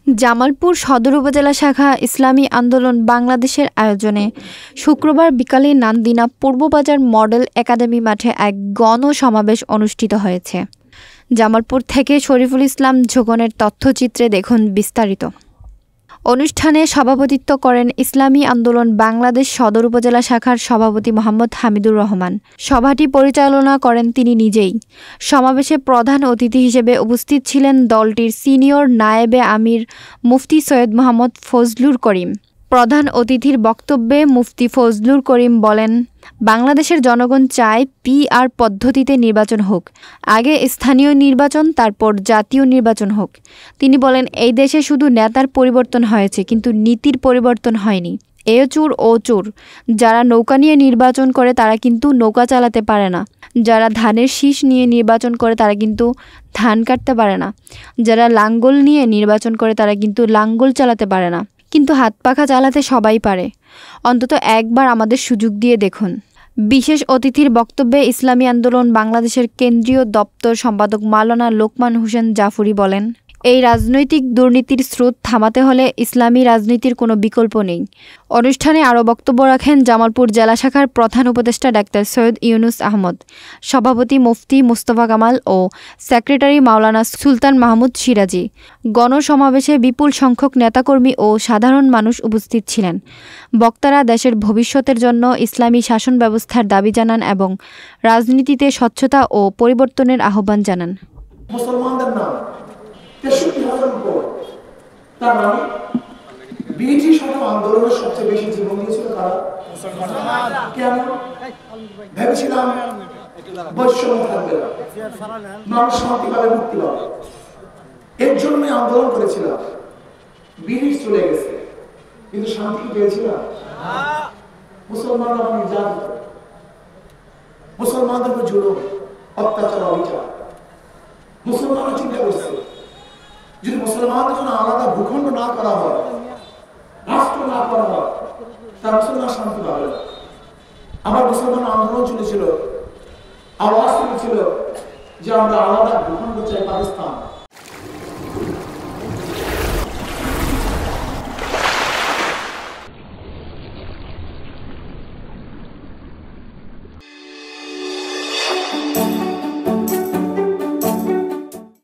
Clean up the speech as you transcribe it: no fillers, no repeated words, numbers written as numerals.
জামালপুর সদর উপজেলা শাখা ইসলামী আন্দোলন বাংলাদেশের আয়োজনে শুক্রবার বিকালে নান্দিনা পূর্ববাজার মডেল একাডেমি মাঠে এক গণসমাবেশ অনুষ্ঠিত হয়েছে। জামালপুর থেকে শরীফুল ইসলাম ঝোকনের তথ্যচিত্রে দেখুন বিস্তারিত। অনুষ্ঠানে সভাপতিত্ব করেন ইসলামী আন্দোলন বাংলাদেশ সদর উপজেলা শাখার সভাপতি মোহাম্মদ হামিদুর রহমান। সভাটি পরিচালনা করেন তিনি নিজেই। সমাবেশে প্রধান অতিথি হিসেবে উপস্থিত ছিলেন দলটির সিনিয়র নায়েবে আমির মুফতি সৈয়দ মোহাম্মদ ফজলুর করিম। প্রধান অতিথির বক্তব্যে মুফতি ফজলুর করিম বলেন, বাংলাদেশের জনগণ চায় পিআর পদ্ধতিতে নির্বাচন হোক। আগে স্থানীয় নির্বাচন, তারপর জাতীয় নির্বাচন হোক। তিনি বলেন, এই দেশে শুধু নেতার পরিবর্তন হয়েছে, কিন্তু নীতির পরিবর্তন হয়নি। এ চোর ও চোর। যারা নৌকা নিয়ে নির্বাচন করে তারা কিন্তু নৌকা চালাতে পারে না। যারা ধানের শীষ নিয়ে নির্বাচন করে তারা কিন্তু ধান কাটতে পারে না। যারা লাঙ্গল নিয়ে নির্বাচন করে তারা কিন্তু লাঙ্গল চালাতে পারে না। কিন্তু হাত পাখা চালাতে সবাই পারে। অন্তত একবার আমাদের সুযোগ দিয়ে দেখুন। বিশেষ অতিথির বক্তব্যে ইসলামী আন্দোলন বাংলাদেশের কেন্দ্রীয় দপ্তর সম্পাদক মাওলানা লোকমান হোসেন জাফরি বলেন, এই রাজনৈতিক দুর্নীতির স্রোত থামাতে হলে ইসলামী রাজনীতির কোনো বিকল্প নেই। অনুষ্ঠানে আরও বক্তব্য রাখেন জামালপুর জেলা শাখার প্রধান উপদেষ্টা ডাক্তার সৈয়দ ইউনুস আহমদ, সভাপতি মুফতি মুস্তফা কামাল ও সেক্রেটারি মাওলানা সুলতান মাহমুদ সিরাজি। গণসমাবেশে বিপুল সংখ্যক নেতাকর্মী ও সাধারণ মানুষ উপস্থিত ছিলেন। বক্তারা দেশের ভবিষ্যতের জন্য ইসলামী শাসন ব্যবস্থার দাবি জানান এবং রাজনীতিতে স্বচ্ছতা ও পরিবর্তনের আহ্বান জানান। মুসলমানদের নাম ৬৩,০০০ উপর, তার মানে ব্রিটিশ আন্দোলনের সবচেয়ে বেশি জীবন দিয়েছিল কারা? কেন? ভেবেছিলাম বৈষম্য থাকবে না, মানুষ শান্তিভাবে মুক্তি পাবে। এর জন্যই আন্দোলন করেছিলাম। ব্রিটিশ চলে গেছে, কিন্তু শান্তি পেয়েছিলাম। মুসলমানরা নির্যাতিত, মুসলমানদের উপর জুলুম, অত্যাচার, অবিচার। মুসলমানরা চিন্তা করছে, যদি মুসলমানদের জন্য আলাদা ভূখণ্ড না করা হয়, রাষ্ট্র না করা হয়, তার মুসলমান শান্তি পাবে না। আমার মুসলমান আন্দোলন চলেছিল, আওয়াজ তুলেছিল যে আমরা আলাদা ভূখণ্ড চাই পাকিস্তান।